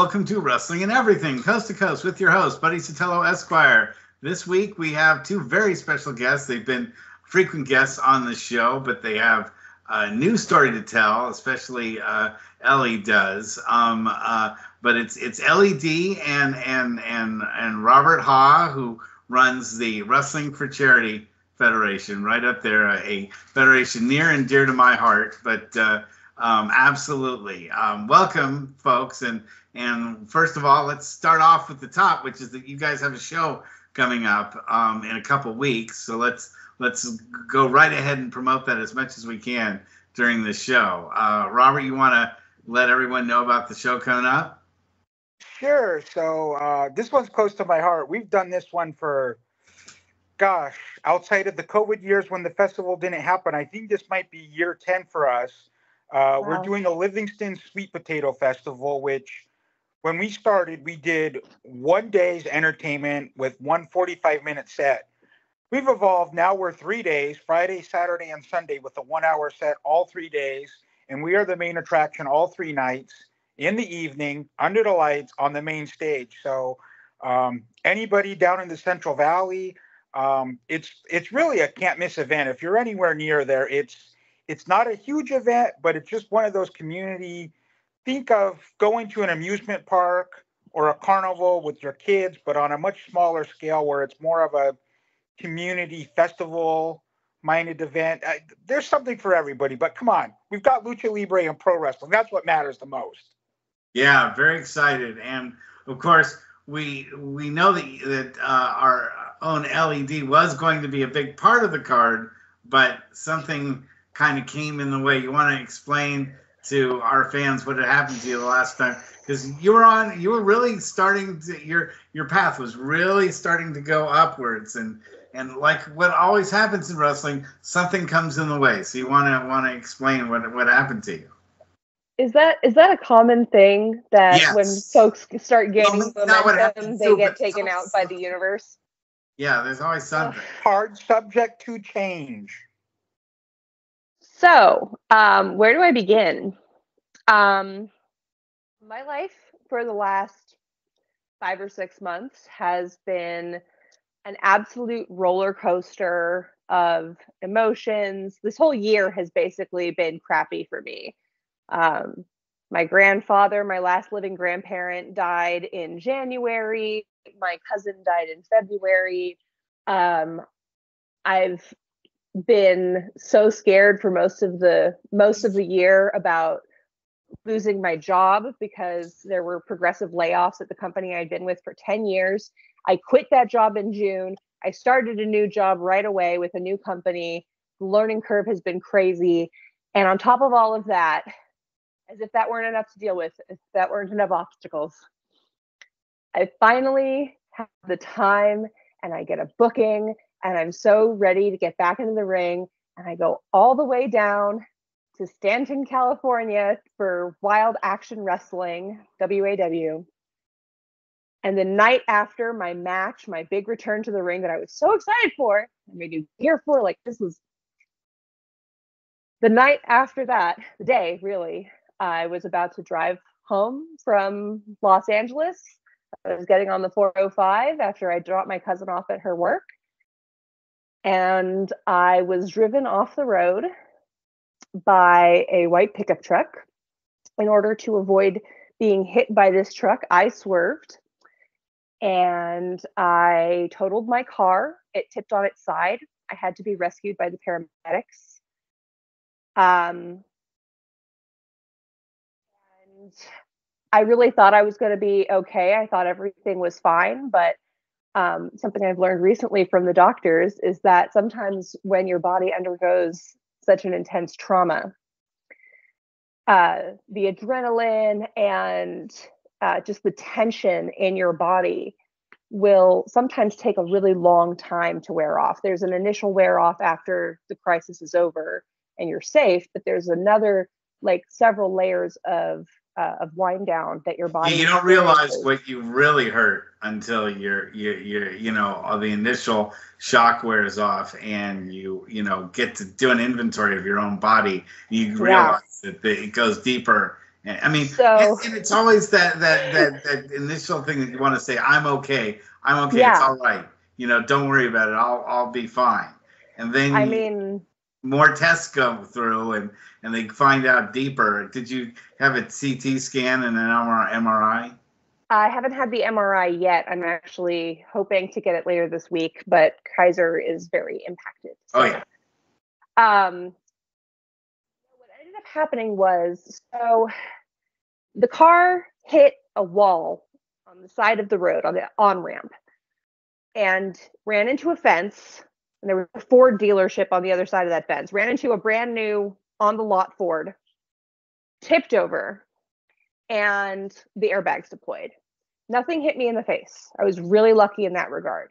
welcome to Wrestling and Everything, Coast to Coast, with your host, Buddy Sotelo Esquire. This week we have two very special guests. They've been frequent guests on the show, but they have a new story to tell, especially Ellie does. But it's Ellie D and Robert Haugh, who runs the Wrestling for Charity Federation, right up there, a federation near and dear to my heart. But absolutely, welcome, folks. And first of all, let's start off with the top, which is that you guys have a show coming up in a couple weeks. So let's go right ahead and promote that as much as we can during the show. Robert, you want to let everyone know about the show coming up? Sure. So this one's close to my heart. We've done this one for, outside of the COVID years when the festival didn't happen, I think this might be year 10 for us. Wow. We're doing a Livingston Sweet Potato Festival, which when we started, we did 1 day's entertainment with one 45-minute set. We've evolved. Now we're 3 days, Friday, Saturday, and Sunday, with a 1 hour set all 3 days. And we are the main attraction all 3 nights in the evening, under the lights, on the main stage. So anybody down in the Central Valley, it's really a can't miss event. If you're anywhere near there, it's not a huge event, but it's just one of those community. Think of going to an amusement park or a carnival with your kids, but on a much smaller scale, where it's more of a community festival-minded event. There's something for everybody, but come on, we've got Lucha Libre and pro wrestling. That's what matters the most. Yeah, very excited, and of course, we know that our own LED was going to be a big part of the card, but something kind of came in the way. You want to explain to our fans what had happened to you the last time? Because you were really starting to, your path was really starting to go upwards, and like what always happens in wrestling, something comes in the way. So you want to explain what happened to you. Is that a common thing that Yes. when folks start gaining momentum, they get taken out by the universe? Yeah, there's always something. Hard subject to change. So, where do I begin? My life for the last 5 or 6 months has been an absolute roller coaster of emotions. This whole year has basically been crappy for me. My grandfather, my last living grandparent, died in January. My cousin died in February. I've been so scared for most of the year about losing my job, because there were progressive layoffs at the company I'd been with for 10 years. I quit that job in June. I started a new job right away with a new company. The learning curve has been crazy. And on top of all of that, as if that weren't enough to deal with, if that weren't enough obstacles, I finally have the time and I get a booking, and I'm so ready to get back into the ring. And I go all the way down to Stanton, California for Wild Action Wrestling, WAW. And the night after my match, my big return to the ring that I was so excited for, I made you here for, like, this was the night after that, the day really, I was about to drive home from Los Angeles. I was getting on the 405 after I dropped my cousin off at her work. And I was driven off the road by a white pickup truck. In order to avoid being hit by this truck, I swerved and I totaled my car. It tipped on its side. I had to be rescued by the paramedics. And I really thought I was going to be okay. I thought everything was fine, but something I've learned recently from the doctors is that sometimes when your body undergoes such an intense trauma, the adrenaline and just the tension in your body will sometimes take a really long time to wear off. There's an initial wear off after the crisis is over and you're safe, but there's another, like, several layers of wind down that your body. You don't realize what you really hurt until you're the initial shock wears off, and you get to do an inventory of your own body. You realize that it goes deeper And, I mean, So and it's always that initial thing that you want to say, I'm okay. I'm okay. It's yeah, all right. Don't worry about it. I'll be fine. And I then mean, more tests go through and they find out deeper. Did you have a CT scan and an MRI? I haven't had the MRI yet. I'm actually hoping to get it later this week, but Kaiser is very impacted. So, Oh yeah. What ended up happening was, so the car hit a wall on the side of the road on the on-ramp and ran into a fence. And there was a Ford dealership on the other side of that fence. Ran into a brand new on the lot Ford, tipped over, and the airbags deployed. Nothing hit me in the face. I was really lucky in that regard.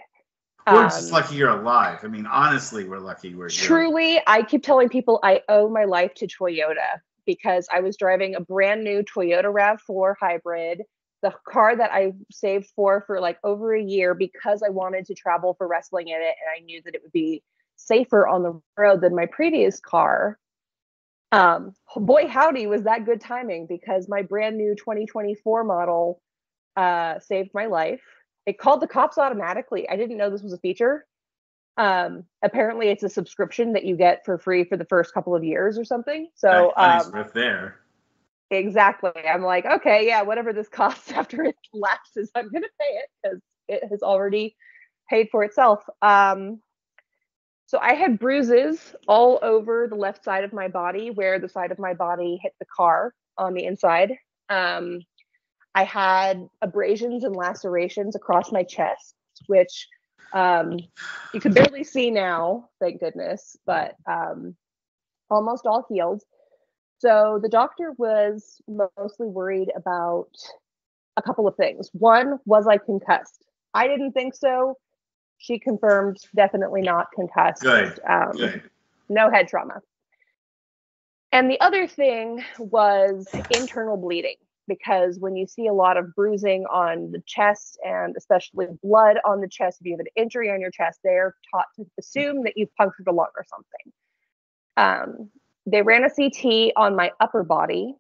We're just lucky you're alive. I mean, honestly, we're lucky we're here. Truly, I keep telling people I owe my life to Toyota because I was driving a brand new Toyota RAV4 hybrid, the car that I saved for like over a year because I wanted to travel for wrestling in it, and I knew that it would be safer on the road than my previous car. Boy, howdy, was that good timing because my brand new 2024 model saved my life. It called the cops automatically. I didn't know this was a feature. Apparently it's a subscription that you get for free for the first couple of years or something. So money's worth there. Exactly. I'm like, okay, yeah, whatever this costs after it lapses, I'm gonna pay it because it has already paid for itself. So I had bruises all over the left side of my body where the side of my body hit the car on the inside. I had abrasions and lacerations across my chest, which you can barely see now, thank goodness, but almost all healed. So the doctor was mostly worried about a couple of things. One, was I concussed? I didn't think so. She confirmed definitely not concussed. Good. Good. No head trauma. And the other thing was internal bleeding, because when you see a lot of bruising on the chest and especially blood on the chest, if you have an injury on your chest, they're taught to assume that you've punctured a lung or something. They ran a CT on my upper body,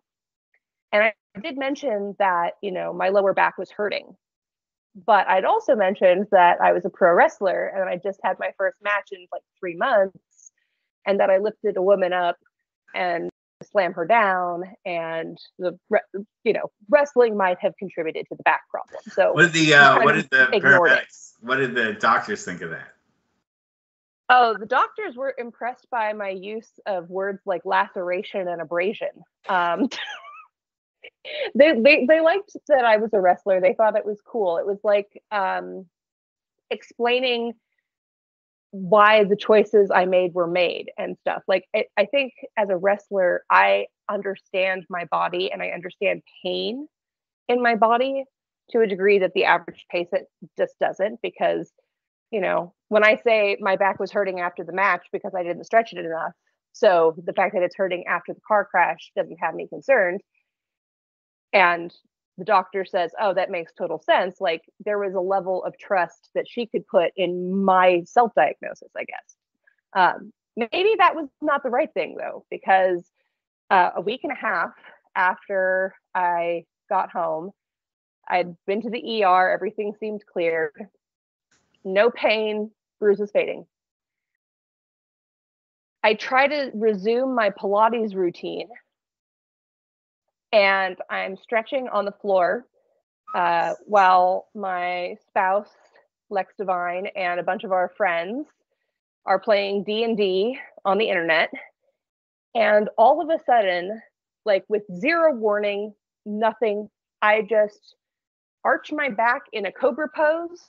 and I did mention that, my lower back was hurting. But I'd also mentioned that I was a pro wrestler and I just had my first match in like 3 months, and that I lifted a woman up and slam her down, and wrestling might have contributed to the back problem. So what did the doctors think of that? Oh, the doctors were impressed by my use of words like laceration and abrasion. They liked that I was a wrestler. They thought it was cool. It was like explaining why the choices I made were made and stuff. Like, I think as a wrestler, I understand my body and I understand pain in my body to a degree that the average patient just doesn't, because when I say my back was hurting after the match because I didn't stretch it enough, so the fact that it's hurting after the car crash doesn't have me concerned. And the doctor says, oh, that makes total sense. Like, there was a level of trust that she could put in my self-diagnosis, I guess. Maybe that was not the right thing, though, because a week and a half after I got home, I'd been to the ER, everything seemed clear. No pain, bruises fading. I try to resume my Pilates routine, and I'm stretching on the floor while my spouse, Lex Divine, and a bunch of our friends are playing D&D on the internet. And all of a sudden, like with zero warning, nothing, I just arch my back in a cobra pose.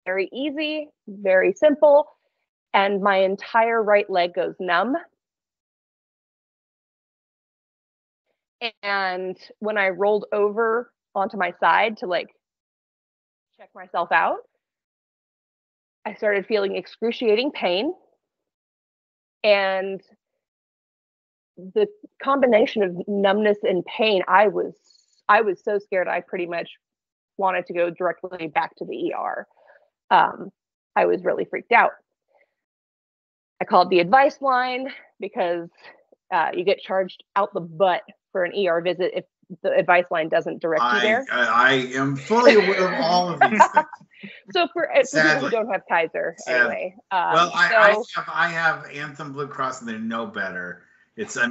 Very easy, very simple. And my entire right leg goes numb. And when I rolled over onto my side to like check myself out, I started feeling excruciating pain. And the combination of numbness and pain, I was so scared. I pretty much wanted to go directly back to the ER. I was really freaked out. I called the advice line because you get charged out the butt for an ER visit if the advice line doesn't direct you there. I am fully aware of all of these things. So for people who don't have Kaiser, anyway. I have Anthem Blue Cross, and they know better. It's a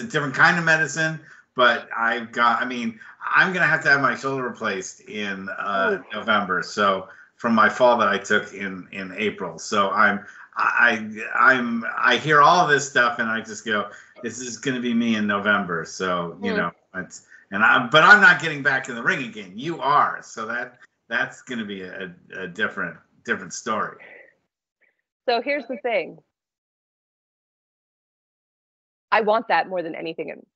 different kind of medicine, but I'm going to have my shoulder replaced in November. So from my fall that I took in April. So I hear all this stuff, and I just go, this is going to be me in November. So, but I'm not getting back in the ring again. You are. So that's going to be a different story. So here's the thing. I want that more than anything. And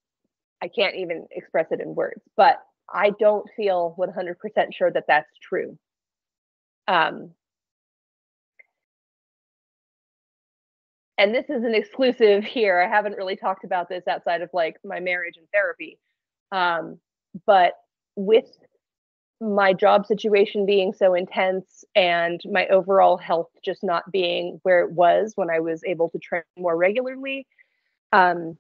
I can't even express it in words, but I don't feel 100% sure that that's true. And this is an exclusive here. I haven't really talked about this outside of like my marriage and therapy. But with my job situation being so intense and my overall health just not being where it was when I was able to train more regularly, and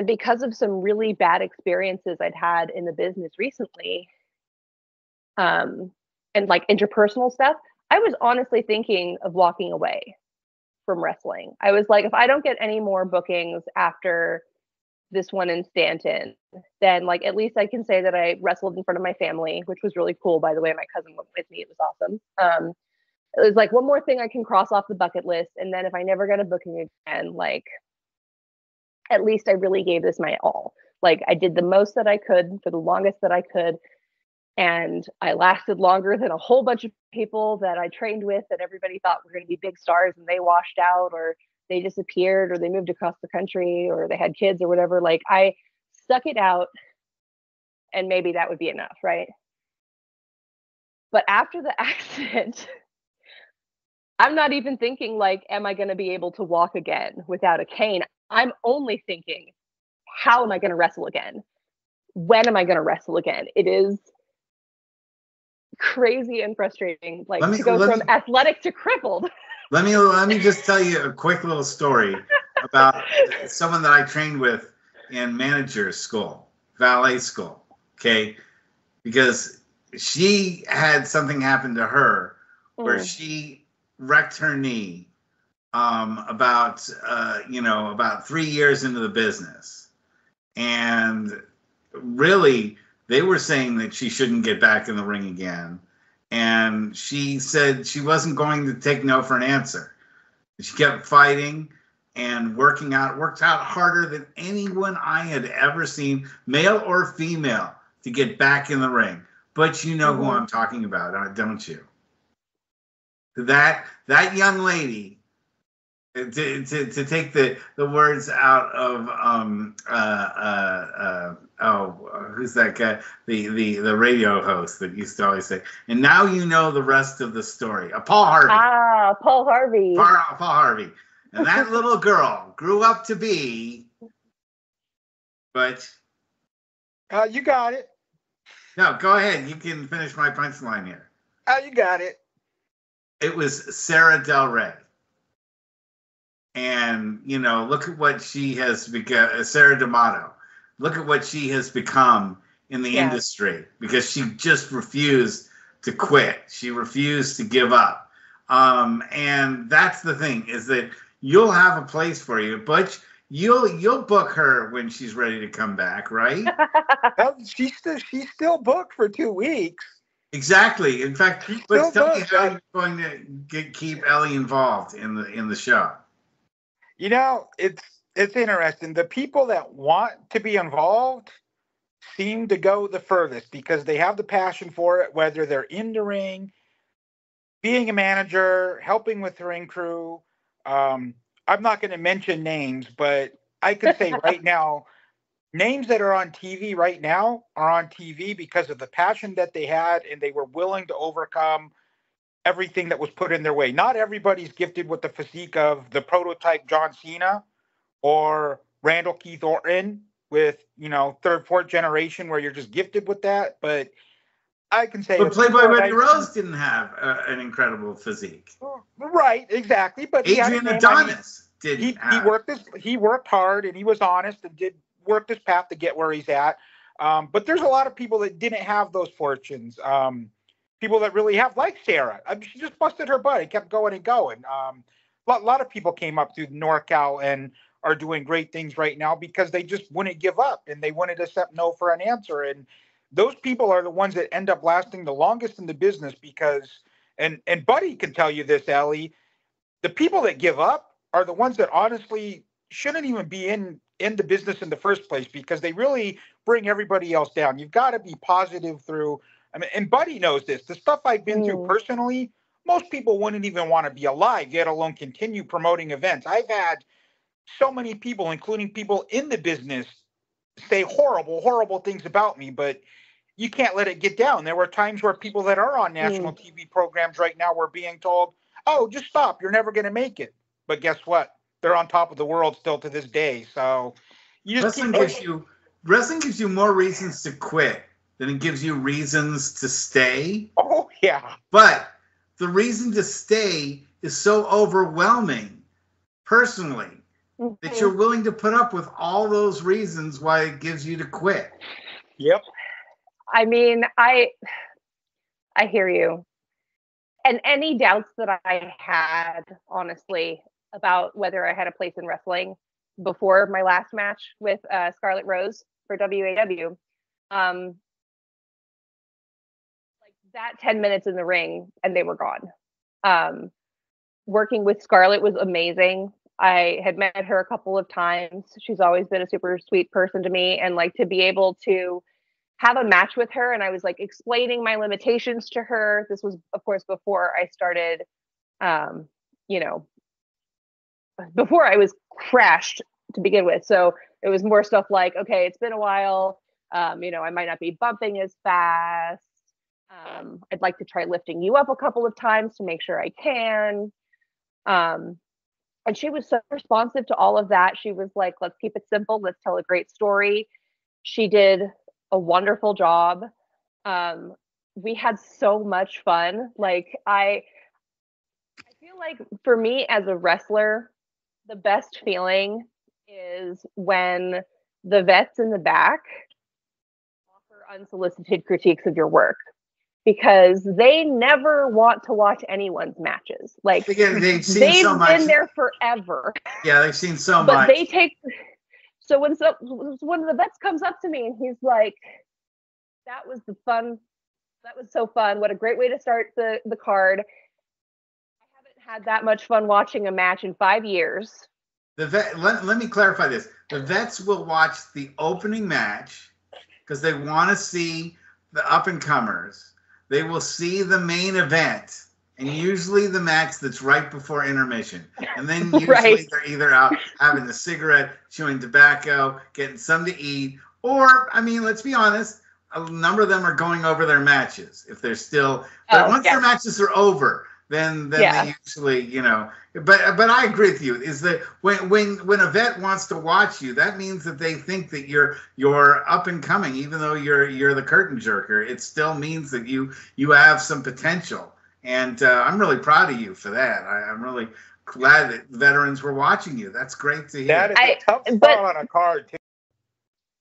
because of some really bad experiences I'd had in the business recently, and like interpersonal stuff, I was honestly thinking of walking away from wrestling. I was like, if I don't get any more bookings after this one in Stanton, then like at least I can say that I wrestled in front of my family, which was really cool. By the way, my cousin went with me. It was awesome. It was like one more thing I can cross off the bucket list. And then if I never get a booking again, like at least I really gave this my all. Like I did the most that I could for the longest that I could. And I lasted longer than a whole bunch of people that I trained with that everybody thought were going to be big stars, and they washed out or they disappeared or they moved across the country or they had kids or whatever. Like I stuck it out, and maybe that would be enough, right? But after the accident, I'm not even thinking like, am I going to be able to walk again without a cane? I'm only thinking, how am I going to wrestle again? When am I going to wrestle again? It is crazy and frustrating, like to go from athletic to crippled. Let me just tell you a quick little story about someone that I trained with in manager school, valet school. Okay, because she had something happen to her where she wrecked her knee about 3 years into the business, and really they were saying that she shouldn't get back in the ring again. And she said she wasn't going to take no for an answer. She kept fighting and worked out harder than anyone I had ever seen, male or female, to get back in the ring. But you know who I'm talking about, don't you? That young lady, to take the words out of who's that guy, the radio host that used to always say, and now you know the rest of the story. Paul Harvey. Paul Harvey. Paul Harvey. And that little girl grew up to be, but you got it. No, go ahead. You can finish my punchline here. You got it. It was Sarah Del Rey. And, look at what she has become, Sarah D'Amato. Look at what she has become in the industry, because she just refused to quit. She refused to give up. And that's the thing, is that you'll have a place for you, but you'll book her when she's ready to come back, right? She's still booked for 2 weeks. Exactly. In fact, let's tell me how you're going to keep Ellie involved in the show. It's interesting. The people that want to be involved seem to go the furthest because they have the passion for it, whether they're in the ring, being a manager, helping with the ring crew. I'm not going to mention names, but I can say right now, names that are on TV right now are on TV because of the passion that they had, and they were willing to overcome everything that was put in their way. Not everybody's gifted with the physique of the prototype John Cena or Randall Keith Orton with, third, fourth generation where you're just gifted with that. But I can say... But Playboy Buddy Rose didn't have an incredible physique. Right, exactly. But Adrian Adonis didn't have. He worked hard, and he was honest and did work his path to get where he's at. But there's a lot of people that didn't have those fortunes. People that really have, like Sarah. I mean, she just busted her butt. It kept going and going. A lot of people came up through NorCal and are doing great things right now because they just wouldn't give up and they wouldn't accept no for an answer. And those people are the ones that end up lasting the longest in the business because, and Buddy can tell you this, Ellie, the people that give up are the ones that honestly shouldn't even be in the business in the first place because they really bring everybody else down. You've got to be positive through. I mean, and Buddy knows this. The stuff I've been through personally, most people wouldn't even want to be alive, yet alone continue promoting events. I've had so many people, including people in the business, say horrible, horrible things about me, but you can't let it get down. There were times where people that are on national TV programs right now were being told, oh, just stop. You're never going to make it. But guess what? They're on top of the world still to this day. So you just wrestling gives you more reasons to quit than it gives you reasons to stay. Oh, yeah. But the reason to stay is so overwhelming personally that you're willing to put up with all those reasons why it gives you to quit. Yep. I mean, I hear you. And any doubts that I had, honestly, about whether I had a place in wrestling before my last match with Scarlett Rose for WAW, like that 10 minutes in the ring and they were gone. Working with Scarlett was amazing. I had met her a couple of times. She's always been a super sweet person to me. And like to be able to have a match with her, and I was like explaining my limitations to her. This was, of course, before I started, before I was crashed to begin with. So it was more stuff like, okay, it's been a while. I might not be bumping as fast. I'd like to try lifting you up a couple of times to make sure I can. And she was so responsive to all of that. She was like, let's keep it simple. Let's tell a great story. She did a wonderful job. We had so much fun. Like I feel like for me as a wrestler, the best feeling is when the vets in the back offer unsolicited critiques of your work, because they never want to watch anyone's matches. Like they've so been there forever. Yeah, they've seen so but much. They take. So when one of the vets comes up to me and he's like, "That was fun. That was so fun. What a great way to start the card. I haven't had that much fun watching a match in 5 years." Let me clarify this. The vets will watch the opening match because they want to see the up-and-comers. They will see the main event, and usually the match that's right before intermission. And then usually they're either out having a cigarette, chewing tobacco, getting something to eat, or, I mean, let's be honest, a number of them are going over their matches if they're still. But once their matches are over, then they usually, But I agree with you. Is that when a vet wants to watch you, that means that they think that you're up and coming, even though you're the curtain jerker. It still means that you have some potential, and I'm really proud of you for that. I'm really glad that veterans were watching you. That's great to hear. That is a tough spot on a card too.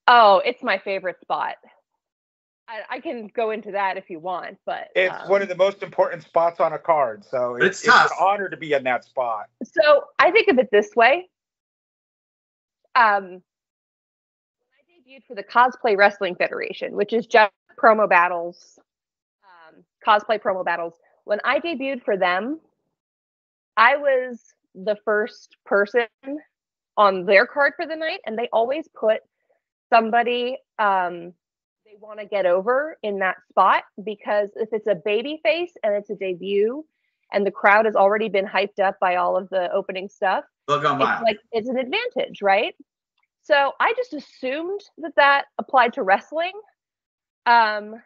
Oh, it's my favorite spot. I can go into that if you want, but it's one of the most important spots on a card. So it's an honor to be in that spot. So I think of it this way. When I debuted for the Cosplay Wrestling Federation, which is just promo battles, cosplay promo battles, when I debuted for them, I was the first person on their card for the night, and they always put somebody they want to get over in that spot, because if it's a baby face and it's a debut and the crowd has already been hyped up by all of the opening stuff, it's an advantage, right? So I just assumed that applied to wrestling. If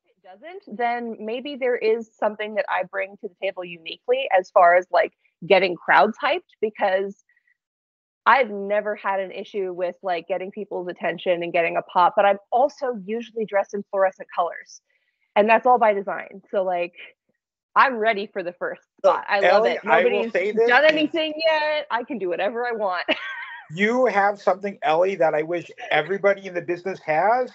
it doesn't, then maybe there is something that I bring to the table uniquely as far as like getting crowds hyped, because I've never had an issue with like getting people's attention and getting a pop, but I'm also usually dressed in fluorescent colors, and that's all by design. So like, I'm ready for the first spot. I love it. Nobody's done anything yet. I can do whatever I want. You have something, Ellie, that I wish everybody in the business has.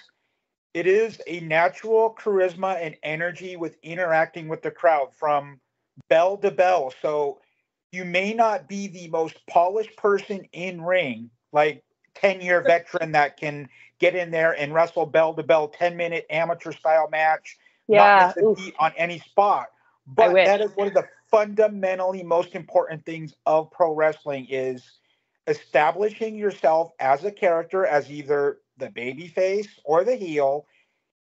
It is a natural charisma and energy with interacting with the crowd from bell to bell. So you may not be the most polished person in ring, like 10-year veteran that can get in there and wrestle bell to bell, 10-minute amateur style match, not Yeah. miss a beat on any spot. I But wish. that is one of the fundamentally most important things of pro wrestling is establishing yourself as a character as either the baby face or the heel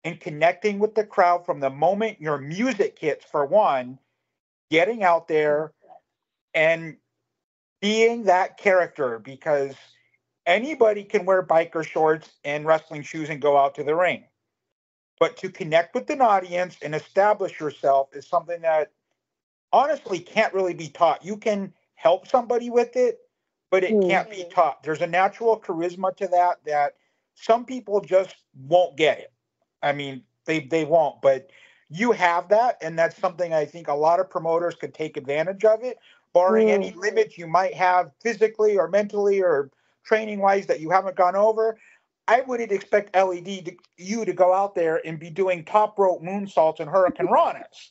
and connecting with the crowd from the moment your music hits, for one, getting out there and being that character, because anybody can wear biker shorts and wrestling shoes and go out to the ring. But to connect with an audience and establish yourself is something that honestly can't really be taught. You can help somebody with it, but it can't be taught. There's a natural charisma to that some people just won't get it. I mean, they won't, but you have that, and that's something I think a lot of promoters could take advantage of it, barring any limits you might have physically or mentally or training wise that you haven't gone over. I wouldn't expect you to go out there and be doing top rope moonsaults and hurricane ranas.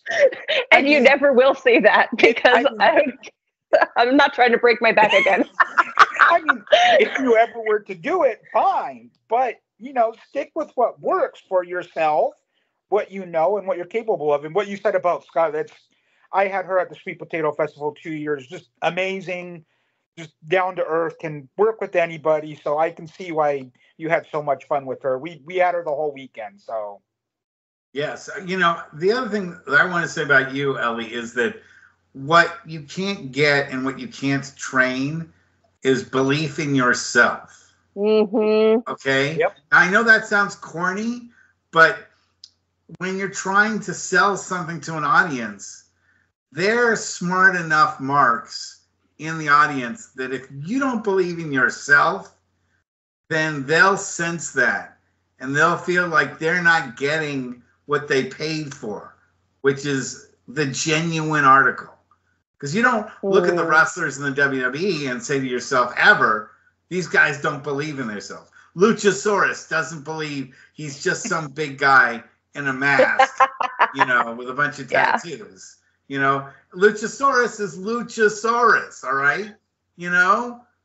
And you never will see that because I'm not trying to break my back again. I mean, if you ever were to do it, fine. But, stick with what works for yourself, what you know and what you're capable of. And what you said about Scott, I had her at the Sweet Potato Festival 2 years, just amazing, just down to earth, can work with anybody. So I can see why you had so much fun with her. We had her the whole weekend, so. Yes. The other thing that I want to say about you, Ellie, is that what you can't get and what you can't train is belief in yourself. Mm-hmm. Okay? Yep. I know that sounds corny, but when you're trying to sell something to an audience, there are smart enough marks in the audience that if you don't believe in yourself, then they'll sense that and they'll feel like they're not getting what they paid for, which is the genuine article. Because you don't look at the wrestlers in the WWE and say to yourself ever, these guys don't believe in themselves. Luchasaurus doesn't believe he's just some big guy in a mask, with a bunch of tattoos. Luchasaurus is Luchasaurus, all right?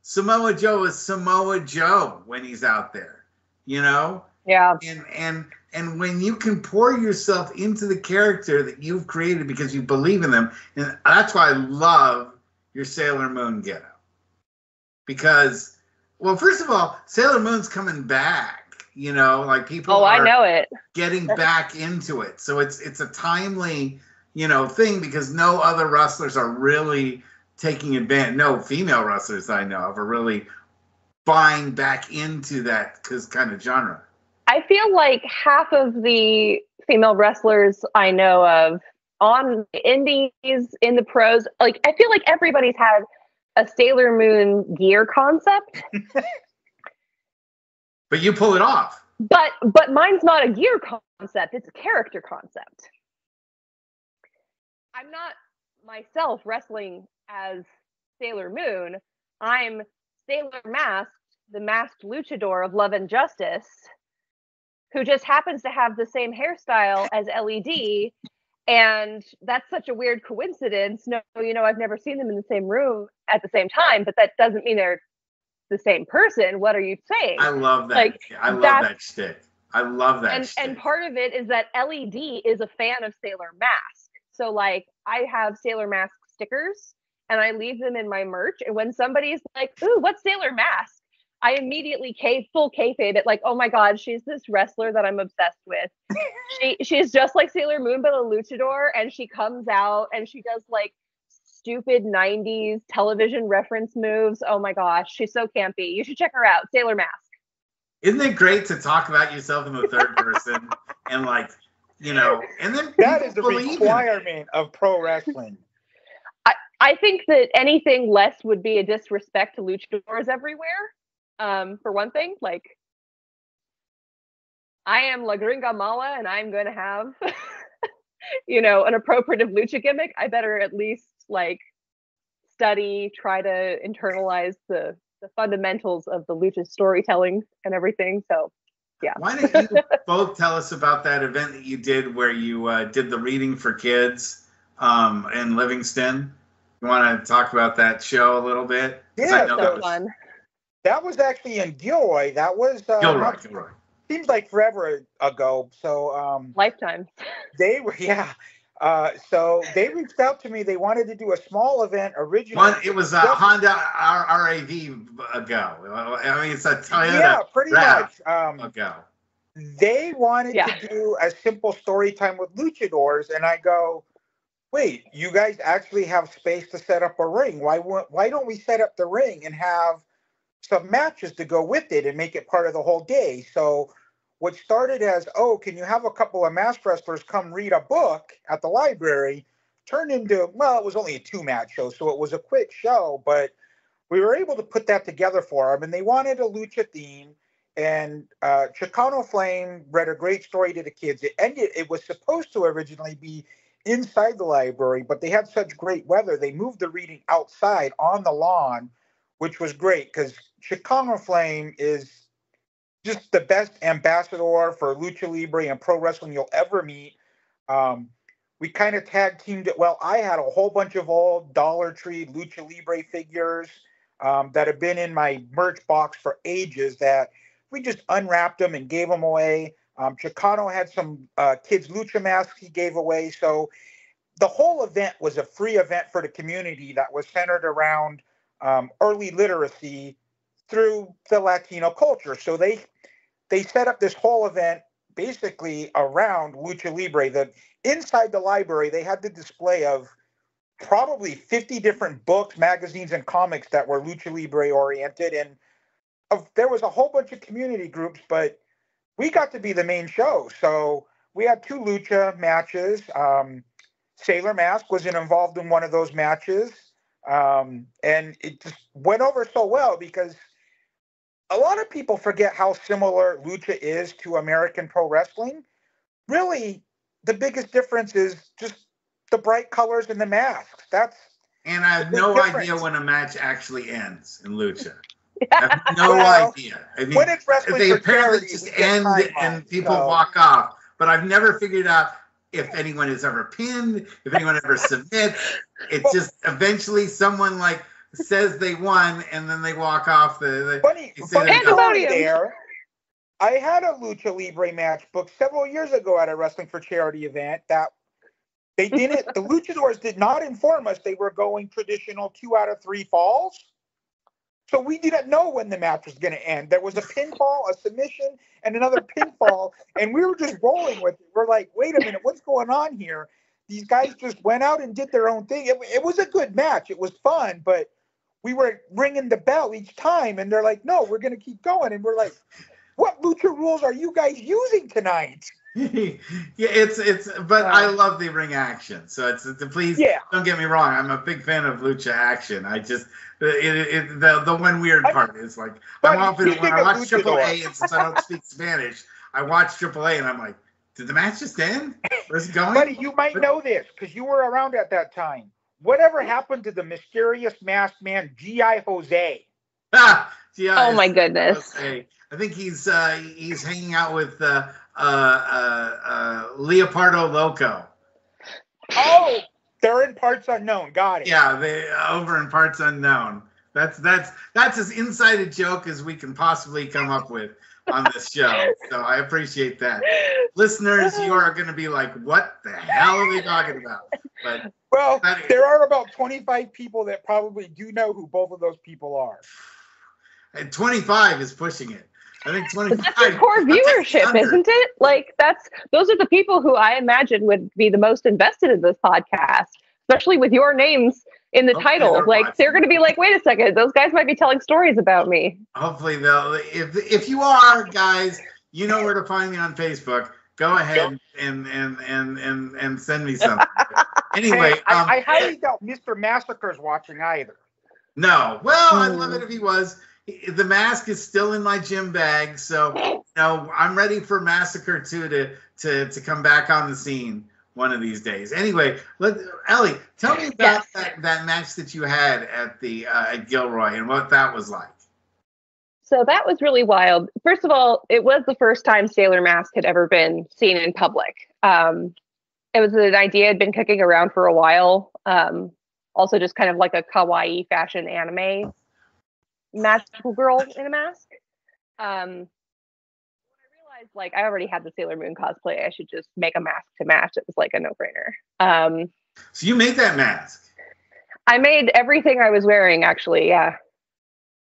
Samoa Joe is Samoa Joe when he's out there, Yeah. And when you can pour yourself into the character that you've created because you believe in them, and that's why I love your Sailor Moon getup. Because, well, first of all, Sailor Moon's coming back. Like people are I know it. getting back into it. So it's a timely, thing because no other wrestlers are really taking advantage. No female wrestlers I know of are really buying back into that kind of genre. I feel like half of the female wrestlers I know of on the indies, in the pros, like I feel like everybody's had a Sailor Moon gear concept. But you pull it off. But mine's not a gear concept, it's a character concept. I'm not myself wrestling as Sailor Moon. I'm Sailor Masked, the masked luchador of Love and Justice, who just happens to have the same hairstyle as LED. And that's such a weird coincidence. No, I've never seen them in the same room at the same time, but that doesn't mean they're the same person. What are you saying? I love that. I love that shtick. I love that shtick. And part of it is that LED is a fan of Sailor Mask. So like I have Sailor Mask stickers and I leave them in my merch. And when somebody's like, ooh, what's Sailor Mask? I immediately full kayfabe it, like, oh my God, she's this wrestler that I'm obsessed with. She's just like Sailor Moon, but a luchador, and she comes out and she does like stupid 90s television reference moves. Oh my gosh, she's so campy. You should check her out, Sailor Mask. Isn't it great to talk about yourself in the third person and and then that is the requirement of pro wrestling. I think that anything less would be a disrespect to luchadors everywhere. For one thing, like I am La Gringa Mala and I'm going to have, an appropriate lucha gimmick. I better at least like study, try to internalize the the fundamentals of the lucha storytelling and everything. So, yeah. Why don't you both tell us about that event that you did where you did the reading for kids in Livingston? You want to talk about that show a little bit? Yeah, so fun. That was actually in Gilroy. That was Gilroy. Seems like forever ago. So lifetime. They were so they reached out to me. They wanted to do a small event originally. It was a Honda RAV ago. I mean, it's a Toyota pretty much ago. They wanted to do a simple story time with luchadors, and I go, wait, you guys actually have space to set up a ring. Why don't we set up the ring and have some matches to go with it and make it part of the whole day? So what started as, can you have a couple of masked wrestlers come read a book at the library, turned into, it was only a 2-match show, so it was a quick show, but we were able to put that together for them, and they wanted a lucha theme, and Chicano Flame read a great story to the kids. It was supposed to originally be inside the library, but they had such great weather, they moved the reading outside on the lawn, which was great, because Chicano Flame is just the best ambassador for Lucha Libre and pro wrestling you'll ever meet. We kind of tag teamed it. Well, I had a whole bunch of old Dollar Tree Lucha Libre figures that have been in my merch box for ages that we just unwrapped them and gave them away. Chicano had some kids' lucha masks he gave away. So the whole event was a free event for the community that was centered around early literacy through the Latino culture. So they set up this whole event basically around Lucha Libre. That inside the library, they had the display of probably 50 different books, magazines, and comics that were Lucha Libre oriented. And there was a whole bunch of community groups, but we got to be the main show. So we had 2 lucha matches. Sailor Mask was involved in one of those matches. And it just went over so well because a lot of people forget how similar lucha is to American pro wrestling. Really, the biggest difference is just the bright colors and the masks. And I have no idea when a match actually ends in lucha. I have no idea. I mean, when it's wrestling they for apparently charity, just end and people walk off. But I've never figured out if anyone is ever pinned, if anyone ever submits. It's just eventually someone says they won and then they walk off funny there. I had a Lucha Libre match booked several years ago at a Wrestling for Charity event that they didn't, the luchadors did not inform us they were going traditional 2 out of 3 falls. So we didn't know when the match was going to end. There was a pinfall, a submission, and another pinfall, and we were just rolling with it. We're like, wait a minute, what's going on here? These guys just went out and did their own thing. It was a good match. It was fun, but we were ringing the bell each time, and they're like, no, we're going to keep going. And we're like, what lucha rules are you guys using tonight? But I love the ring action. So please don't get me wrong. I'm a big fan of lucha action. I just the one weird part is when I watch AAA, and since I don't speak Spanish, I watch AAA and I'm like, did the match just end? Where's it going? Buddy, you might know this because you were around at that time. Whatever happened to the mysterious masked man, G.I. Jose? Oh my goodness! Jose. I think he's hanging out with Leopardo Loco. Oh, they're in parts unknown. Got it. Yeah, they over in parts unknown. That's as inside a joke as we can possibly come up with on this show. So I appreciate that. Listeners, you are going to be like, what the hell are they talking about? But there are about 25 people that probably do know who both of those people are. And 25 is pushing it. I think 25. But that's the core viewership, isn't it? Those are the people who I imagine would be the most invested in this podcast, especially with your names in the title. They're going to be like, wait a second, those guys might be telling stories about me. Hopefully they'll. If you are, guys, you know where to find me on Facebook. Go ahead and send me something. Anyway, I highly doubt Mr. Massacre's watching either. No, well, I'd love it if he was. The mask is still in my gym bag, so I'm ready for Massacre 2 to come back on the scene one of these days. Anyway, Ellie, tell me about that match that you had at the at Gilroy and what that was like. So that was really wild. First of all, it was the first time Sailor Mask had ever been seen in public. It was an idea I'd been kicking around for a while. Also, just kind of like a kawaii fashion anime magical girl in a mask. When I realized, like, I already had the Sailor Moon cosplay, I should just make a mask to match. It was like a no-brainer. So you made that mask? I made everything I was wearing, actually. Yeah.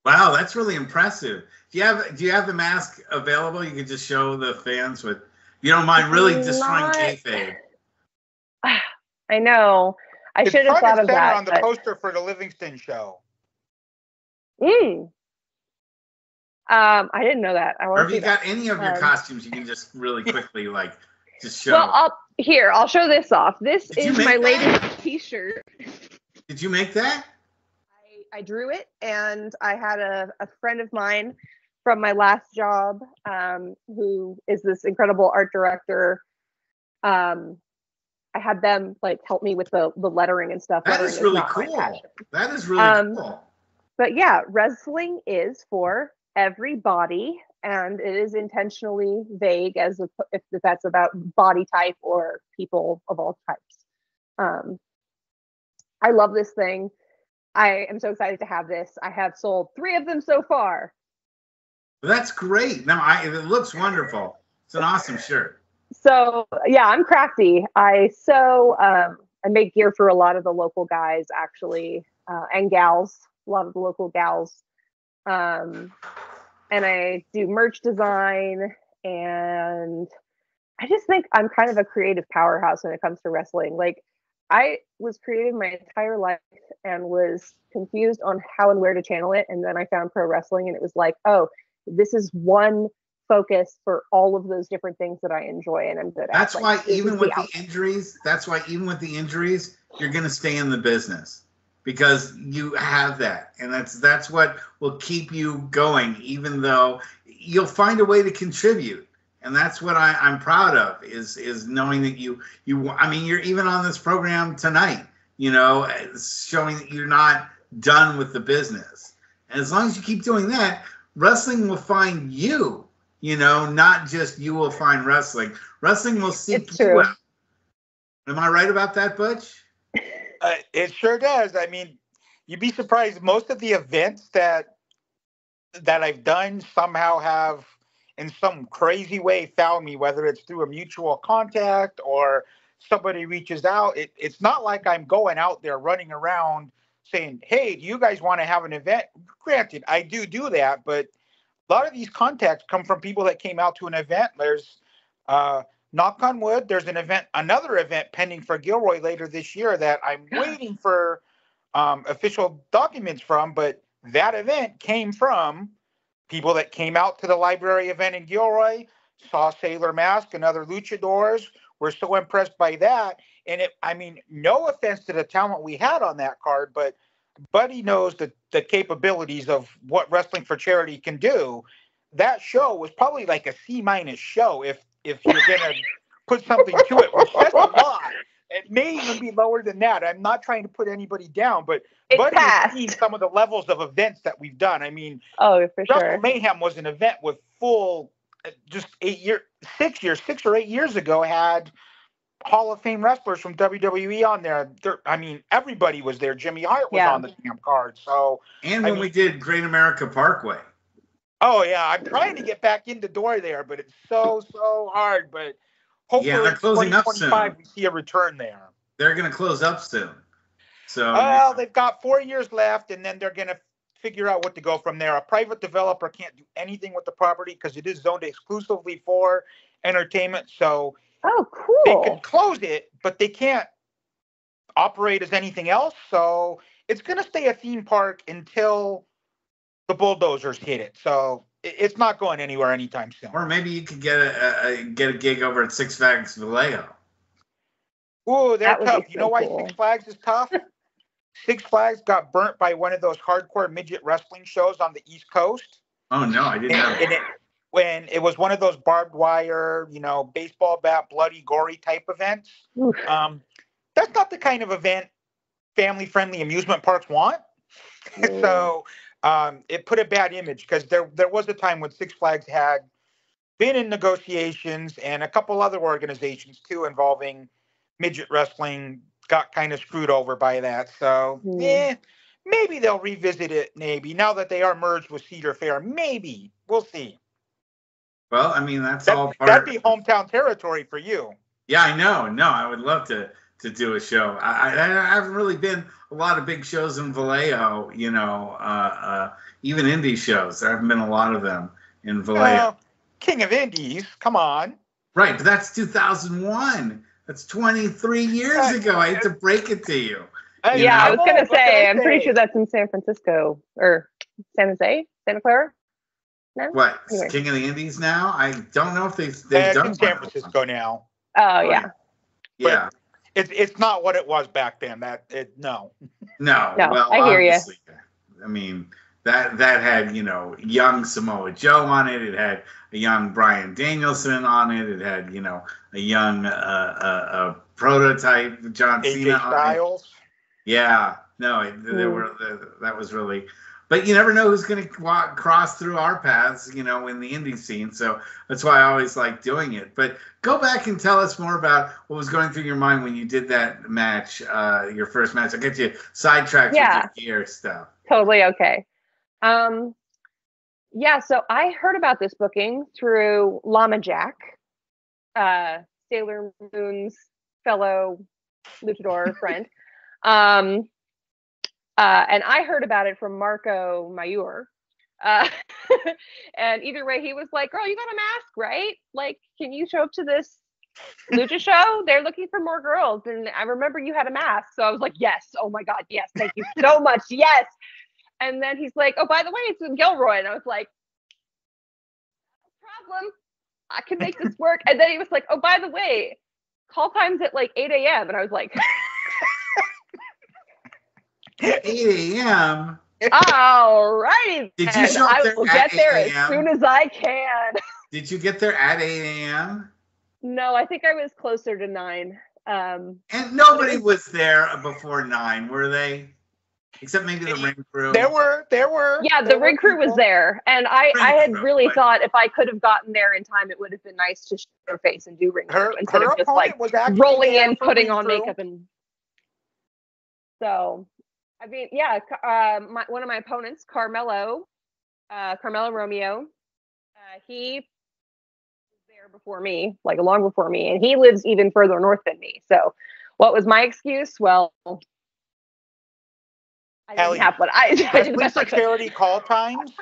Wow, that's really impressive. Do you have the mask available? You could just show the fans with. You don't mind really destroying kayfabe. I know. I should have thought of that. On the poster for the Livingston show. I didn't know that. Or if you got any of your costumes, you can just really quickly just show. Well, I'll show this off. This is my latest T-shirt. Did you make that? I drew it, and I had a friend of mine from my last job, who is this incredible art director. I had them help me with the lettering and stuff. That is really cool. That is really cool. But yeah, wrestling is for everybody, and it is intentionally vague as if that's about body type or people of all types. I love this thing. I am so excited to have this. I have sold 3 of them so far. That's great. No, it looks wonderful. It's an awesome shirt. So yeah, I'm crafty. I make gear for a lot of the local guys, actually, and gals. A lot of the local gals. And I do merch design, and I just think I'm kind of a creative powerhouse when it comes to wrestling. Like, I was creative my entire life and was confused on how and where to channel it. And then I found pro wrestling, and it was like, oh, this is one focus for all of those different things that I enjoy and I'm good at. That's why even with the injuries, you're going to stay in the business, because you have that. And that's what will keep you going, even though you'll find a way to contribute. And that's what I'm proud of, is knowing that you're even on this program tonight, showing that you're not done with the business. And as long as you keep doing that, wrestling will find you, not just you will find wrestling. Wrestling will seek you out. Am I right about that, Butch? It sure does. I mean, you'd be surprised. Most of the events that I've done somehow have, in some crazy way, found me, whether it's through a mutual contact or somebody reaches out. It's not like I'm going out there running around saying, hey, do you guys want to have an event? Granted, I do that, but a lot of these contacts come from people that came out to an event. There's, knock on wood, there's another event pending for Gilroy later this year that I'm waiting for official documents from, but that event came from people that came out to the library event in Gilroy, saw Sailor Mask and other luchadors, were so impressed by that. And no offense to the talent we had on that card, but Buddy knows the capabilities of what Wrestling for Charity can do. That show was probably like a C- show if you're gonna put something to it, which says a lot. It may even be lower than that. I'm not trying to put anybody down, but Buddy has seen some of the levels of events that we've done. I mean, oh, for sure. Wrestle Mayhem was an event with full, just 6 or 8 years ago, had Hall of Fame wrestlers from WWE on there. Everybody was there. Jimmy Hart was on the damn card. So, and when we did Great America Parkway. Oh yeah, I'm trying to get back in the door there, but it's so hard. But hopefully, they're closing up soon. We see a return there. They're going to close up soon. So, well, they've got 4 years left, and then they're going to figure out what to go from there. A private developer can't do anything with the property because it is zoned exclusively for entertainment. So, oh, cool. They could close it, but they can't operate as anything else. So it's going to stay a theme park until the bulldozers hit it. So it's not going anywhere anytime soon. Or maybe you could get a gig over at Six Flags Vallejo. Ooh, they're tough. You know why Six Flags is tough? Six Flags got burnt by one of those hardcore midget wrestling shows on the East Coast. Oh, no, I didn't know. When it was one of those barbed wire, baseball bat, bloody, gory type events. That's not the kind of event family-friendly amusement parks want. So it put a bad image because there was a time when Six Flags had been in negotiations, and a couple other organizations too involving midget wrestling got kind of screwed over by that. So maybe they'll revisit it. Maybe now that they are merged with Cedar Fair, maybe we'll see. Well, I mean that'd be hometown territory for you. Yeah, I know. No, I would love to do a show. I haven't really been a lot of big shows in Vallejo. You know, even indie shows. There haven't been a lot of them in Vallejo. King of Indies, come on. Right, but that's 2001. That's 23 years ago. I hate to break it to you. Yeah, I was going to say, I'm pretty sure that's in San Francisco or San Jose, Santa Clara. No? What? Anyway. King of the Indies now? I don't know if they've done in San Francisco now. Oh, yeah. Yeah. It's not what it was back then. No. Well, I hear you. I mean, that had, you know, young Samoa Joe on it. It had a young Bryan Danielson on it. It had, you know, a young prototype John Cena Styles. On it. Yeah. No, that was really. But you never know who's going to cross through our paths, you know, in the indie scene. So that's why I always like doing it. But go back and tell us more about what was going through your mind when you did that match, your first match. I'll get you sidetracked with your gear stuff. Totally okay. So I heard about this booking through Llama Jack, Sailor Moon's fellow luchador friend. And I heard about it from Marco Mayur. And either way, he was like, girl, you got a mask, right? Like, can you show up to this lucha show? They're looking for more girls. And I remember you had a mask. So I was like, yes. Oh my God. Yes. Thank you so much. Yes. And then he's like, oh, by the way, it's in Gilroy. And I was like, no problem. I can make this work. And then he was like, oh, by the way, call time's at like 8 a.m. And I was like, 8 a.m. All righty. Did you show up there? I will get there as soon as I can. Did you get there at 8 a.m.? No, I think I was closer to 9. And nobody was there before 9, were they? Except maybe the ring crew. There were. Yeah, the ring crew was there. And I had really thought if I could have gotten there in time, it would have been nice to show her face and do ring crew instead of just like rolling in, putting on makeup. And so, I mean, yeah, one of my opponents, Carmelo Romeo, he was there before me, like long before me, and he lives even further north than me. So what was my excuse? Well, I didn't have what I did. Wrestling for charity call times.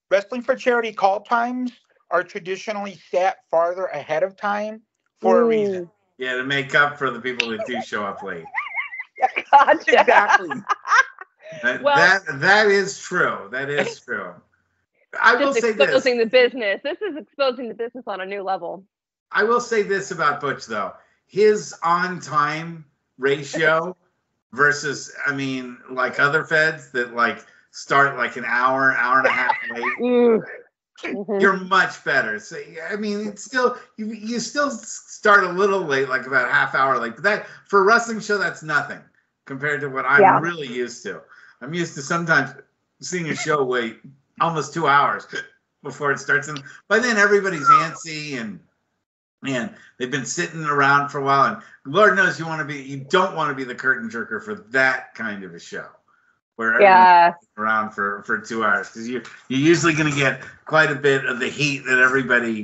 Wrestling for charity call times are traditionally set farther ahead of time for a reason. Yeah, to make up for the people that do show up late. Gotcha. Exactly. That is true. That is true. I will say this. Exposing the business. This is exposing the business on a new level. I will say this about Butch, though. His on-time ratio versus, I mean, like other feds that like start like an hour and a half late. You're much better. So I mean, it's still you still start a little late, like about a half hour late. But that for a wrestling show, that's nothing compared to what I'm really used to. I'm used to sometimes seeing a show wait almost 2 hours before it starts, and by then everybody's antsy and they've been sitting around for a while. And Lord knows you don't want to be the curtain jerker for that kind of a show. Where everyone's around for 2 hours, because you're usually going to get quite a bit of the heat that everybody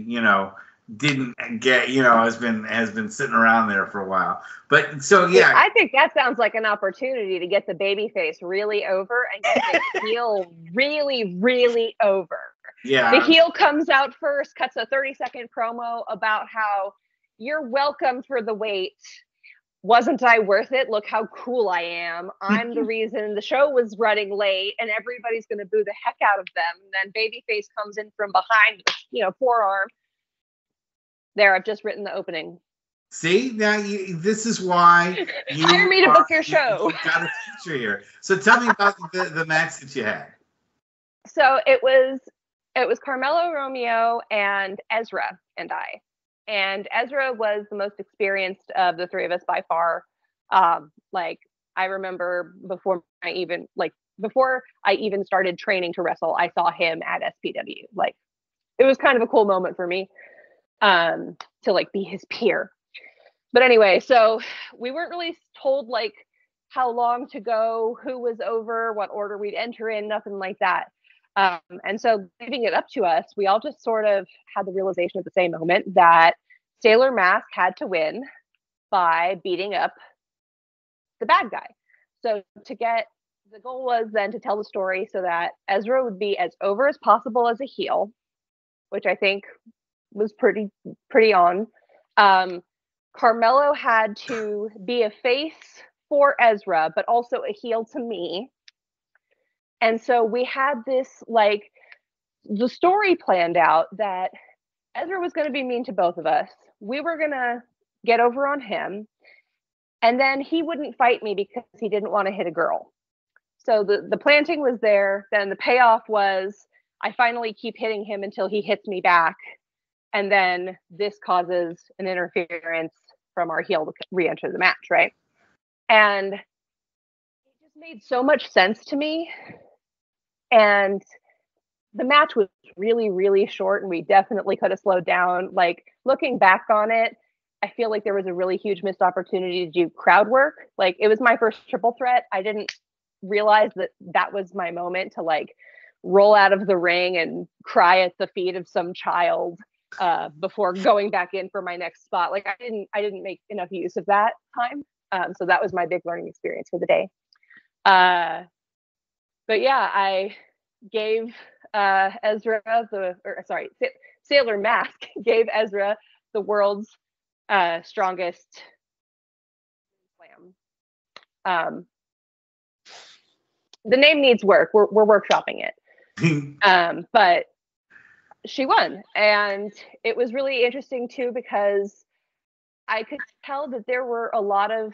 didn't get, has been sitting around there for a while. But so I think that sounds like an opportunity to get the babyface really over and get the heel really, really over. Yeah, the heel comes out first, cuts a 30-second promo about how you're welcome for the wait. Wasn't I worth it? Look how cool I am. I'm the reason the show was running late, and everybody's going to boo the heck out of them. And then babyface comes in from behind, forearm. There, I've just written the opening. See, now this is why you hire me to book your show. You've got a feature here. So tell me about the match that you had. So it was Carmelo Romeo and Ezra and I. And Ezra was the most experienced of the three of us by far. I remember before I even before I even started training to wrestle, I saw him at SPW. Like, it was kind of a cool moment for me to like be his peer. But anyway, so we weren't really told like how long to go, who was over, what order we'd enter in, nothing like that. And so leaving it up to us, we all just sort of had the realization at the same moment that Sailor Mask had to win by beating up the bad guy. So the goal was then to tell the story so that Ezra would be as over as possible as a heel, which I think was pretty on. Carmelo had to be a face for Ezra, but also a heel to me. And so we had this, like, the story planned out that Ezra was going to be mean to both of us. We were going to get over on him. And then he wouldn't fight me because he didn't want to hit a girl. So the planting was there. Then the payoff was I finally keep hitting him until he hits me back. And then this causes an interference from our heel to re-enter the match, right? And it just made so much sense to me. And the match was really, really short, and we definitely could have slowed down. Like, looking back on it, I feel like there was a really huge missed opportunity to do crowd work. Like, it was my first triple threat. I didn't realize that was my moment to like roll out of the ring and cry at the feet of some child before going back in for my next spot. Like, I didn't make enough use of that time. So that was my big learning experience for the day. But yeah, I gave Sailor Mask gave Ezra the world's strongest slam. The name needs work. We're workshopping it. But she won. And it was really interesting too, because I could tell that there were a lot of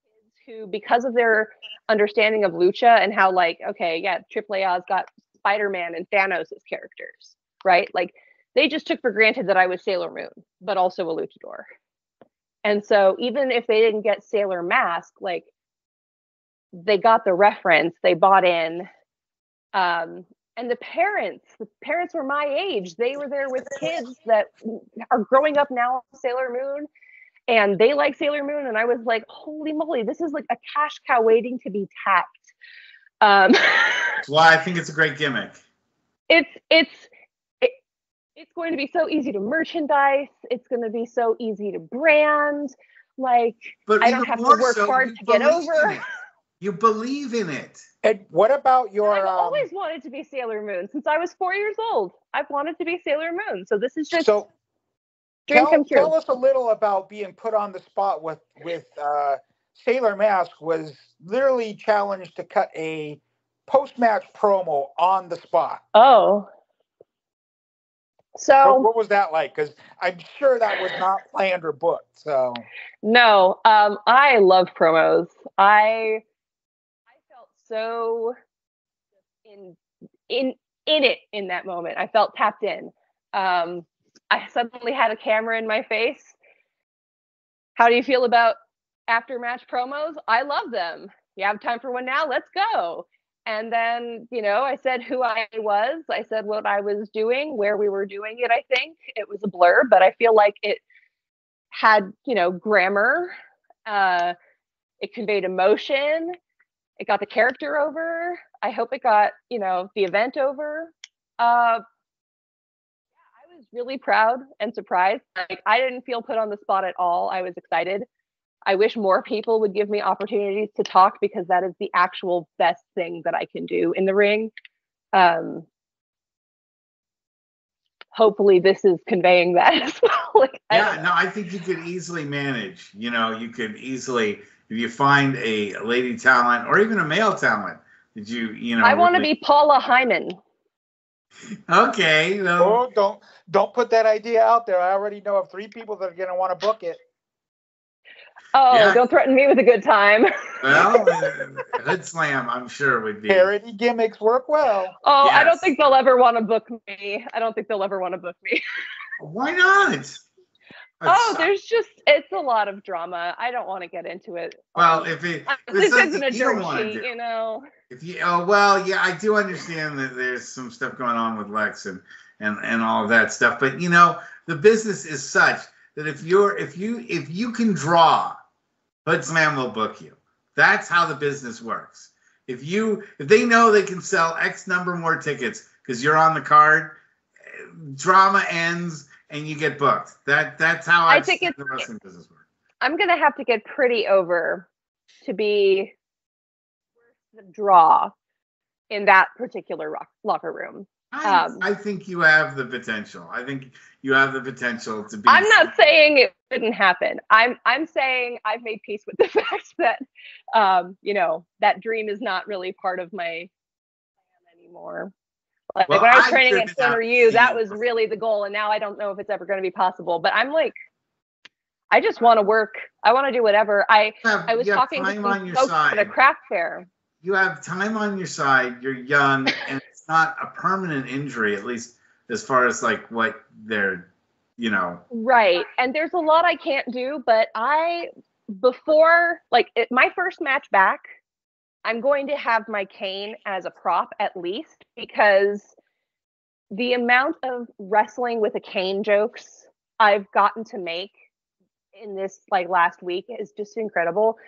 kids who, because of their understanding of lucha and how, like, okay, yeah, AAA's got Spider-Man and Thanos as characters, right? Like, they just took for granted that I was Sailor Moon, but also a luchador. And so even if they didn't get Sailor Mask, like, they got the reference, they bought in. And the parents were my age. They were there with kids that are growing up now, Sailor Moon, and they like Sailor Moon. And I was like, holy moly, this is like a cash cow waiting to be tapped. That's why I think it's a great gimmick. It's going to be so easy to merchandise. It's going to be so easy to brand. Like, but I don't have to work hard to get over. You believe in it. And what about your... I've always wanted to be Sailor Moon. Since I was 4 years old, I've wanted to be Sailor Moon. So this is just dream come true. Tell us a little about being put on the spot with Sailor Mask was literally challenged to cut a post-match promo on the spot. Oh. So what was that like? Because I'm sure that was not planned or booked. So no, I love promos. I felt so in it in that moment. I felt tapped in. I suddenly had a camera in my face. How do you feel about after match promos? I love them. You have time for one now? Let's go. And then, I said who I was. I said what I was doing, where we were doing it, I think. It was a blur, but I feel like it had, grammar. It conveyed emotion. It got the character over. I hope it got, the event over. I was really proud and surprised. Like, I didn't feel put on the spot at all. I was excited. I wish more people would give me opportunities to talk, because that is the actual best thing that I can do in the ring. Hopefully this is conveying that as well. I think you could easily manage. You could easily, if you find a lady talent or even a male talent, I want to be Paula Hyman. Okay. No. Oh, don't put that idea out there. I already know of 3 people that are going to want to book it. Oh, yeah. Don't threaten me with a good time. Well, Hood Slam, I'm sure would be. Parody gimmicks work well. Oh, yes. I don't think they'll ever want to book me. Why not? It's a lot of drama. I don't want to get into it. Well, if this isn't a you dirt don't want to sheet, do. you know. If you well, yeah, I do understand that there's some stuff going on with Lex and all of that stuff, but the business is such that if you can draw, Hood Slam will book you. That's how the business works. If they know they can sell X number more tickets because you're on the card, drama ends and you get booked. That's how I think the wrestling business works. I'm gonna have to get pretty over to be the draw in that particular locker room. I think you have the potential. I think you have the potential to be. I'm not saying it didn't happen. I'm saying I've made peace with the fact that that dream is not really part of my plan anymore. Like when I was training at Center U, that was really the goal, and now I don't know if it's ever going to be possible. But I'm like, I just want to work. I want to do whatever. I was talking to some folks at a craft fair. You have time on your side. You're young, and it's not a permanent injury, at least as far as like what they're, Right. And there's a lot I can't do, but before my first match back, I'm going to have my cane as a prop at least, because the amount of wrestling with a cane jokes I've gotten to make in this last week is just incredible.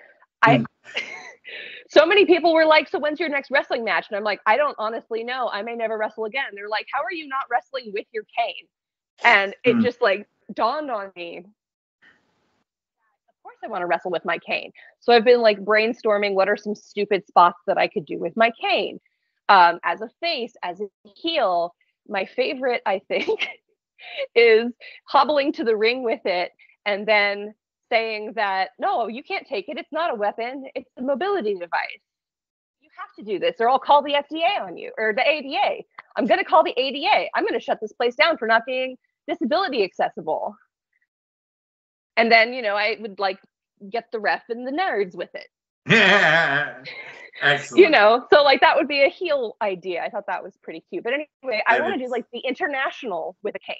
So many people were like, so when's your next wrestling match? And I'm like, I don't honestly know. I may never wrestle again. And they're like, how are you not wrestling with your cane? And it just dawned on me. Of course I want to wrestle with my cane. So I've been brainstorming what are some stupid spots that I could do with my cane. As a face, as a heel. My favorite, I think, is hobbling to the ring with it and then saying that, no, you can't take it. It's not a weapon. It's a mobility device. You have to do this or I'll call the FDA on you, or the ADA. I'm going to call the ADA. I'm going to shut this place down for not being disability accessible. And then, I would get the ref and the nerds with it. Yeah. Excellent. So that would be a heel idea. I thought that was pretty cute. But anyway, I want to do the international with a cane.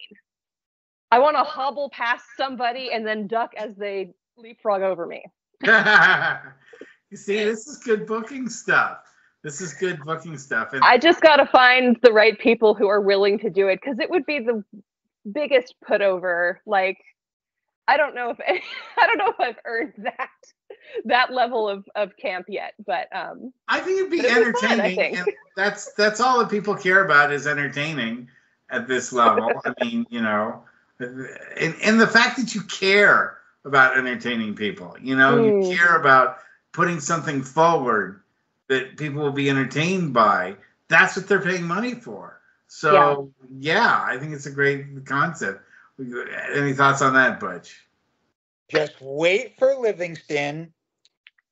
I want to hobble past somebody and then duck as they leapfrog over me. You see, this is good booking stuff. And I just got to find the right people who are willing to do it, because it would be the biggest put over. I don't know if I've earned that level of camp yet, but I think it'd be entertaining. And that's all that people care about is entertaining at this level. I mean, and the fact that you care about entertaining people, you care about putting something forward that people will be entertained by. That's what they're paying money for. So yeah, I think it's a great concept. Any thoughts on that, Butch? Just wait for Livingston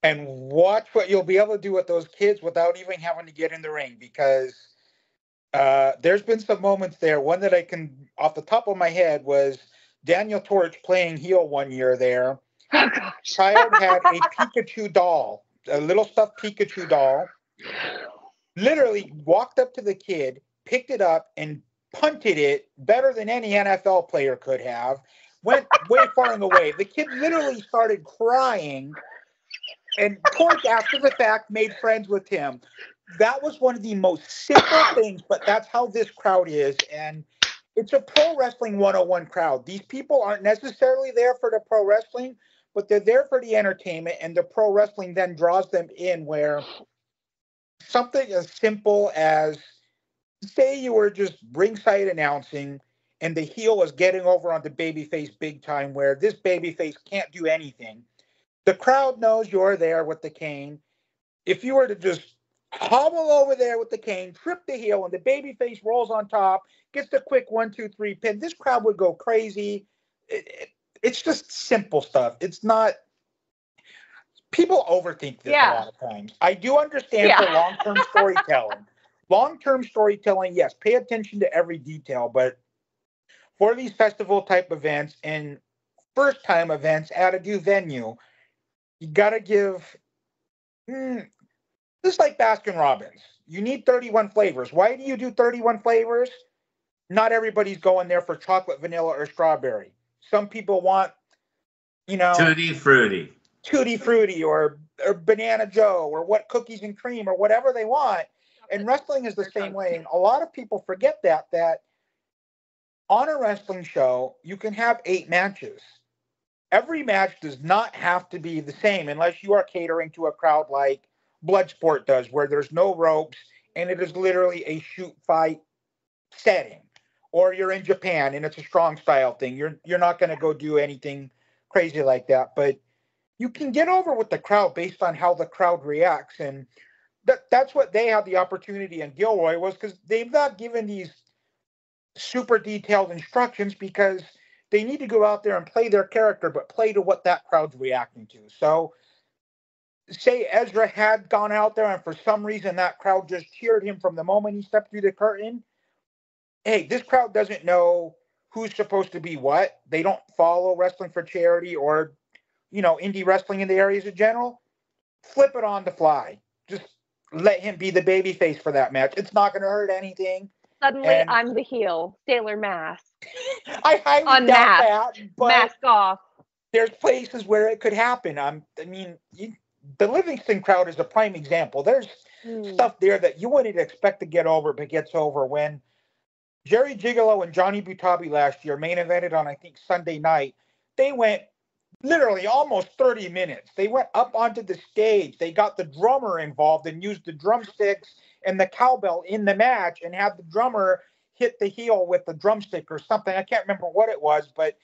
and watch what you'll be able to do with those kids without even having to get in the ring, because there's been some moments there. One that I can, off the top of my head, was Daniel Torch playing heel one year there. Oh, gosh. Child had a Pikachu doll, a little stuffed Pikachu doll, literally walked up to the kid, picked it up, and punted it better than any NFL player could have. Went way far and away. The kid literally started crying, and Torch, after the fact, made friends with him. That was one of the most simple things, but that's how this crowd is. And it's a pro wrestling 101 crowd. These people aren't necessarily there for the pro wrestling, but they're there for the entertainment, and the pro wrestling then draws them in, where something as simple as, say you were just ringside announcing and the heel was getting over on the babyface big time, where this babyface can't do anything. The crowd knows you're there with the cane. If you were to just hobble over there with the cane, trip the heel, and the babyface rolls on top, gets the quick 1, 2, 3 pin, this crowd would go crazy. It's just simple stuff. It's not. People overthink this a lot of times. I do understand for long-term storytelling. Long-term storytelling, yes, pay attention to every detail, but for these festival-type events and first-time events at a new venue, you got to give, just like Baskin-Robbins, you need 31 flavors. Why do you do 31 flavors? Not everybody's going there for chocolate, vanilla, or strawberry. Some people want, Tutti Frutti. Tutti Frutti or Banana Joe or what cookies and cream or whatever they want. And wrestling is the same way. And a lot of people forget that on a wrestling show, you can have 8 matches. Every match does not have to be the same unless you are catering to a crowd like Bloodsport does, where there's no ropes and it is literally a shoot fight setting. Or you're in Japan and it's a strong style thing. You're not going to go do anything crazy like that. But you can get over with the crowd based on how the crowd reacts. And that's what they had the opportunity in Gilroy was because they've not given these super detailed instructions because they need to go out there and play their character, but play to what that crowd's reacting to. So say Ezra had gone out there and for some reason that crowd just cheered him from the moment he stepped through the curtain. Hey, this crowd doesn't know who's supposed to be what. They don't follow wrestling for charity or, indie wrestling in the areas in general. Flip it on the fly. Just let him be the baby face for that match. It's not going to hurt anything. Suddenly, I'm the heel. Sailor Mask. I highly doubt that. But mask off. There's places where it could happen. The Livingston crowd is a prime example. There's stuff there that you wouldn't expect to get over, but gets over. When Jerry Gigolo and Johnny Butabi last year main evented on, I think, Sunday night, they went literally almost 30 minutes. They went up onto the stage. They got the drummer involved and used the drumsticks and the cowbell in the match and had the drummer hit the heel with the drumstick or something. I can't remember what it was, but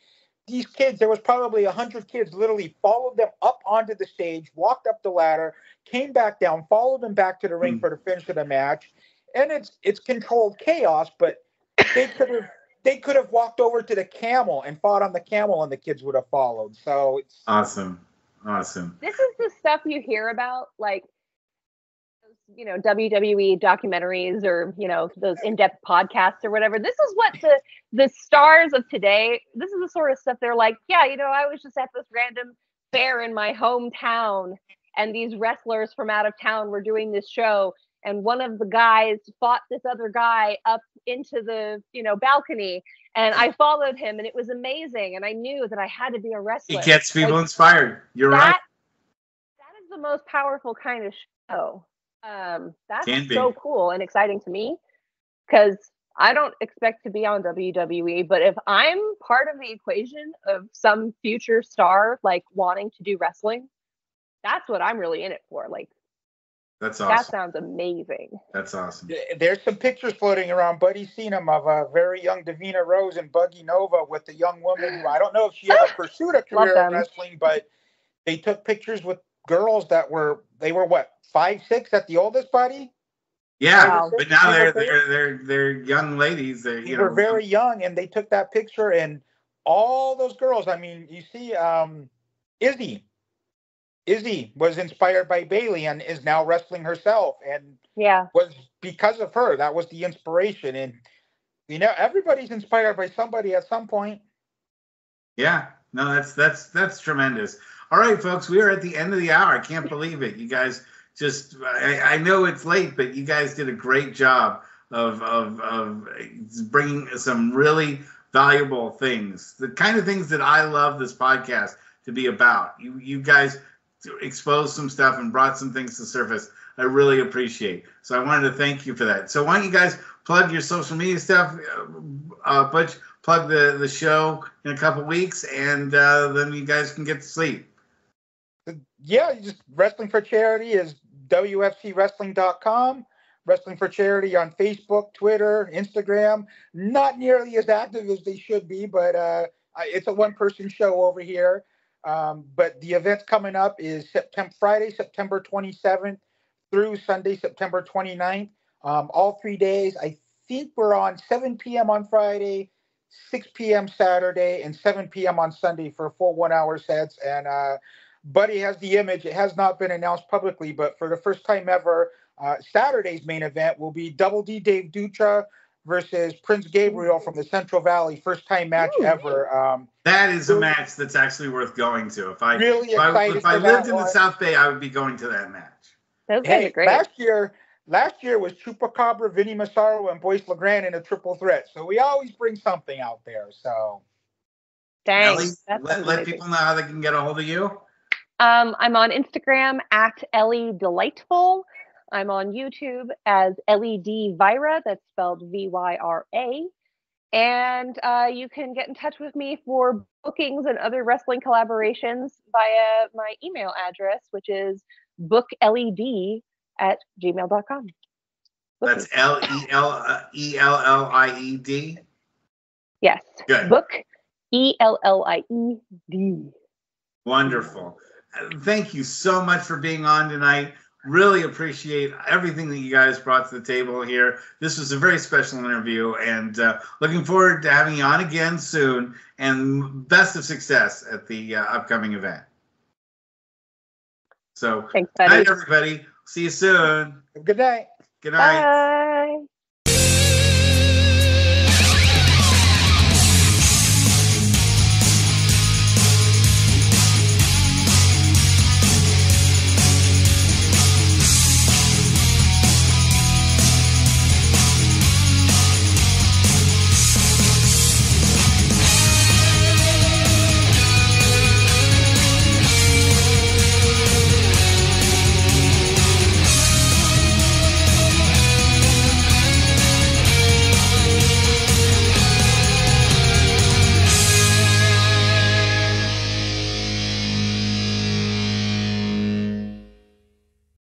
these kids, there was probably 100 kids, literally followed them up onto the stage, walked up the ladder, came back down, followed them back to the ring for the finish of the match. And it's controlled chaos, but they could have walked over to the camel and fought on the camel and the kids would have followed. So it's awesome. This is the stuff you hear about, like, WWE documentaries or, those in-depth podcasts or whatever. This is what the stars of today, this is the sort of stuff they're like, yeah, I was just at this random fair in my hometown and these wrestlers from out of town were doing this show. And one of the guys fought this other guy up into the, balcony. And I followed him and it was amazing. And I knew that I had to be a wrestler. It gets people inspired. You're right. That is the most powerful kind of show. That's so cool and exciting to me because I don't expect to be on WWE, but if I'm part of the equation of some future star, like wanting to do wrestling, that's what I'm really in it for. Like, that's awesome. That sounds amazing. That's awesome. There's some pictures floating around. Buddy's seen them of a very young Davina Rose and Buggy Nova with a young woman who I don't know if she ever pursued a career in wrestling, but they took pictures with girls that were 5, 6 at the oldest, Buddy? Yeah, wow. But now they're young ladies. They were very young, and they took that picture, and all those girls. I mean, you see, Izzy was inspired by Bailey and is now wrestling herself, and was because of her. That was the inspiration, and everybody's inspired by somebody at some point. Yeah, no, that's tremendous. All right, folks, we are at the end of the hour. I can't believe it. You guys just, I know it's late, but you guys did a great job of bringing some really valuable things, the kind of things that I love this podcast to be about. You guys exposed some stuff and brought some things to surface I really appreciate. So I wanted to thank you for that. So why don't you guys plug your social media stuff, Butch, plug the show in a couple weeks, and then you guys can get to sleep. Yeah, just Wrestling for Charity is WFCWrestling.com. Wrestling for Charity on Facebook, Twitter, Instagram. Not nearly as active as they should be, but it's a one-person show over here. But the event coming up is Friday, September 27th through Sunday, September 29th. All 3 days. I think we're on 7 p.m. on Friday, 6 p.m. Saturday, and 7 p.m. on Sunday for full 1 hour sets. And Buddy has the image. It has not been announced publicly, but for the first time ever, Saturday's main event will be Double D Dave Dutra versus Prince Gabriel from the Central Valley. First time match ever. That is a match that's actually worth going to. If I lived in the South Bay, I would be going to that match. Those guys are great. Last year was Chupacabra, Vinny Massaro, and Boyce LeGrand in a triple threat. So we always bring something out there. So Dang. Ellie, let people know how they can get a hold of you. I'm on Instagram at Ellie Delightful. I'm on YouTube as Ellie D Vira. That's spelled Vyra. And you can get in touch with me for bookings and other wrestling collaborations via my email address, which is bookellied@gmail.com. That's LELLIED. Yes. Good. Book ELLIED. Wonderful. Thank you so much for being on tonight. Really appreciate everything that you guys brought to the table here. This was a very special interview, and looking forward to having you on again soon. And best of success at the upcoming event. So, thanks, good night, everybody. See you soon. Good night. Good night. Bye.